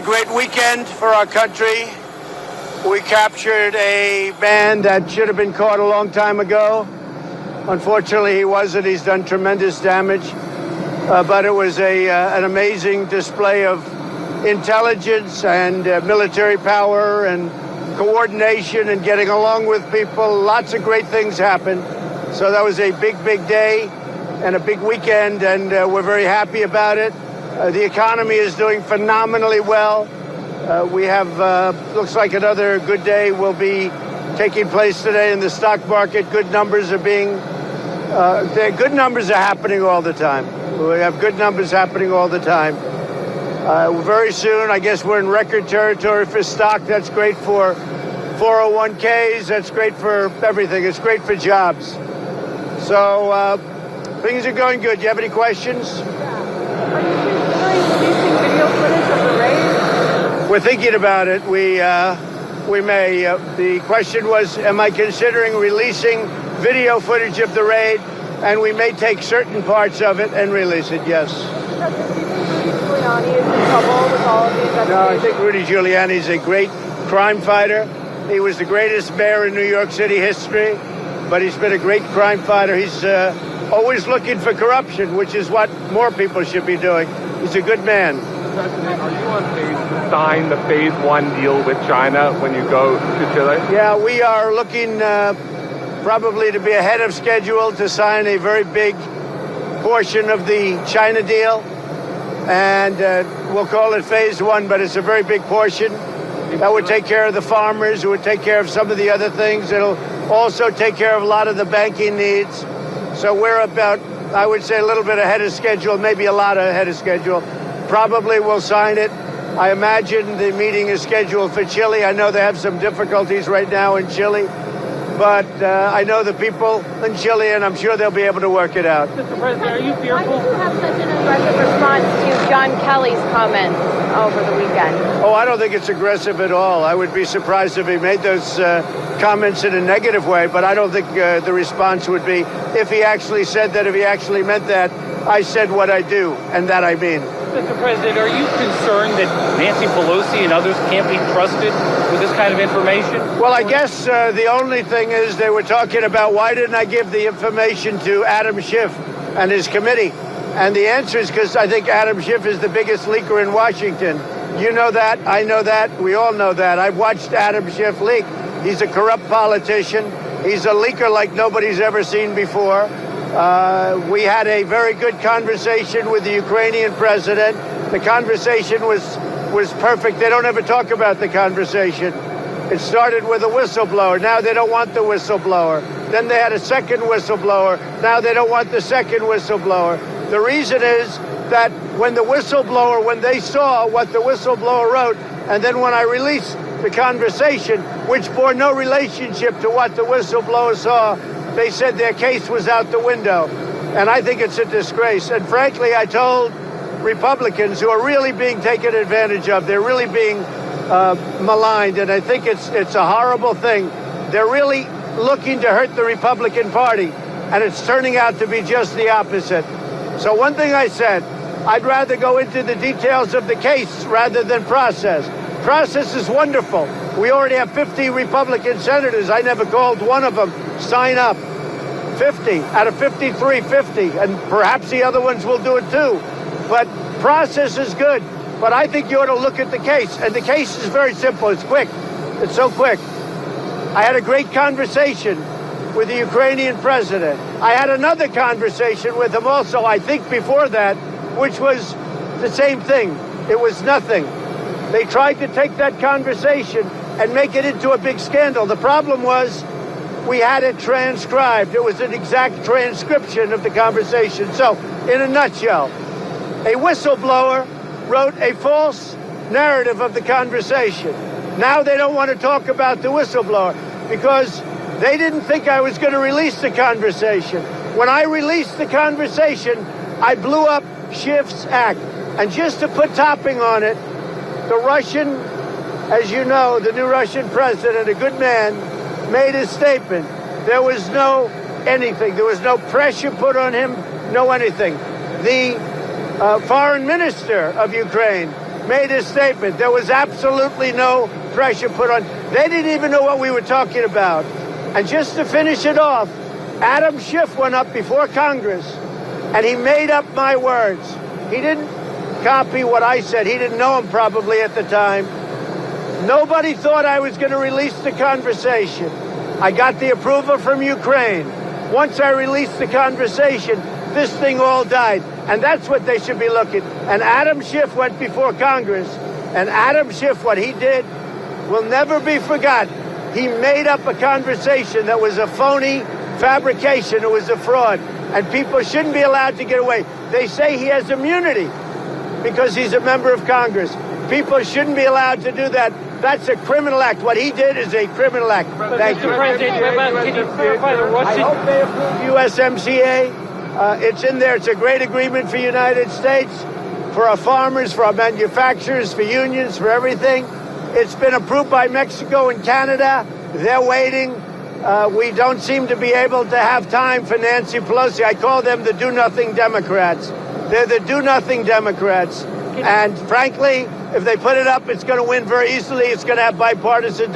great weekend for our country. We captured a man that should have been caught a long time ago. Unfortunately, he wasn't. He's done tremendous damage. But it was an amazing display of intelligence and military power and coordination and getting along with people. Lots of great things happened. So that was a big, big day and a big weekend, and we're very happy about it. The economy is doing phenomenally well. We have, looks like another good day will be taking place today in the stock market. Good numbers are good numbers are happening all the time. We have good numbers happening all the time. Very soon, I guess we're in record territory for stock. That's great for 401ks. That's great for everything. It's great for jobs. So things are going good. Do you have any questions? Are you considering releasing video footage of the raid? We're thinking about it. We may. The question was, am I considering releasing video footage of the raid? And we may take certain parts of it and release it, yes. Because do you think Rudy Giuliani is in trouble with all of the investigations? No, I think Rudy Giuliani is a great crime fighter. He was the greatest mayor in New York City history, but he's been a great crime fighter. He's always looking for corruption, which is what more people should be doing. He's a good man. President, are you on pace to sign the Phase 1 deal with China when you go to Chile? Yeah, we are looking probably to be ahead of schedule to sign a very big portion of the China deal. And we'll call it Phase 1, but it's a very big portion. That would take care of the farmers. It would take care of some of the other things. It'll also take care of a lot of the banking needs. So we're about, I would say, a little bit ahead of schedule, maybe a lot ahead of schedule. Probably we'll sign it. I imagine the meeting is scheduled for Chile. I know they have some difficulties right now in Chile, but I know the people in Chile, and I'm sure they'll be able to work it out. Mr. President, are you fearful? Why did you have such an aggressive response to John Kelly's comments over the weekend? Oh, I don't think it's aggressive at all. I would be surprised if he made those comments in a negative way, but I don't think the response would be if he actually said that, if he actually meant that. I said what I do, and that I mean. Mr. President, are you concerned that Nancy Pelosi and others can't be trusted with this kind of information? Well, I guess the only thing is they were talking about why didn't I give the information to Adam Schiff and his committee? And the answer is because I think Adam Schiff is the biggest leaker in Washington. You know that. I know that. We all know that. I've watched Adam Schiff leak. He's a corrupt politician. He's a leaker like nobody's ever seen before. We had a very good conversation with the Ukrainian president. The conversation was perfect. They don't ever talk about the conversation. It started with a whistleblower. Now they don't want the whistleblower. Then they had a second whistleblower. Now they don't want the second whistleblower. The reason is that when they saw what the whistleblower wrote, and then when I released the conversation, which bore no relationship to what the whistleblower saw, they said their case was out the window. And I think it's a disgrace. And frankly, I told Republicans who are really being taken advantage of, they're really being maligned, and I think it's a horrible thing. They're really looking to hurt the Republican Party, and it's turning out to be just the opposite. So one thing I said, I'd rather go into the details of the case rather than process. Process is wonderful. We already have 50 Republican senators. I never called one of them sign up. 50 out of 53, 50. And perhaps the other ones will do it too. But process is good. But I think you ought to look at the case. And the case is very simple. It's quick. It's so quick. I had a great conversation with the Ukrainian president. I had another conversation with him also, I think before that, which was the same thing. It was nothing. They tried to take that conversation and make it into a big scandal. The problem was we had it transcribed. It was an exact transcription of the conversation. So, in a nutshell, a whistleblower wrote a false narrative of the conversation. Now they don't want to talk about the whistleblower because they didn't think I was going to release the conversation. When I released the conversation, I blew up Schiff's act. And just to put topping on it, the Russian, as you know, the new Russian president, a good man, made his statement. There was no anything. There was no pressure put on him, no anything. The foreign minister of Ukraine made a statement. There was absolutely no pressure put on. They didn't even know what we were talking about. And just to finish it off, Adam Schiff went up before Congress and he made up my words. He didn't copy what I said. He didn't know him probably at the time. Nobody thought I was going to release the conversation. I got the approval from Ukraine. Once I released the conversation, this thing all died. And that's what they should be looking. And Adam Schiff went before Congress. And Adam Schiff, what he did will never be forgotten. He made up a conversation that was a phony fabrication. It was a fraud. And people shouldn't be allowed to get away. They say he has immunity because he's a member of Congress. People shouldn't be allowed to do that. That's a criminal act. What he did is a criminal act. Thank you. Can you clarify the I hope they approve USMCA. It's in there. It's a great agreement for the United States, for our farmers, for our manufacturers, for unions, for everything. It's been approved by Mexico and Canada. They're waiting. We don't seem to be able to have time for Nancy Pelosi. I call them the do-nothing Democrats. They're the do-nothing Democrats. And frankly, if they put it up, it's going to win very easily. It's going to have bipartisan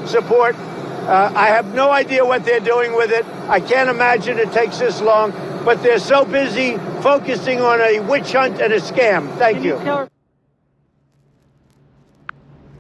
support. I have no idea what they're doing with it. I can't imagine it takes this long. But they're so busy focusing on a witch hunt and a scam. Thank you.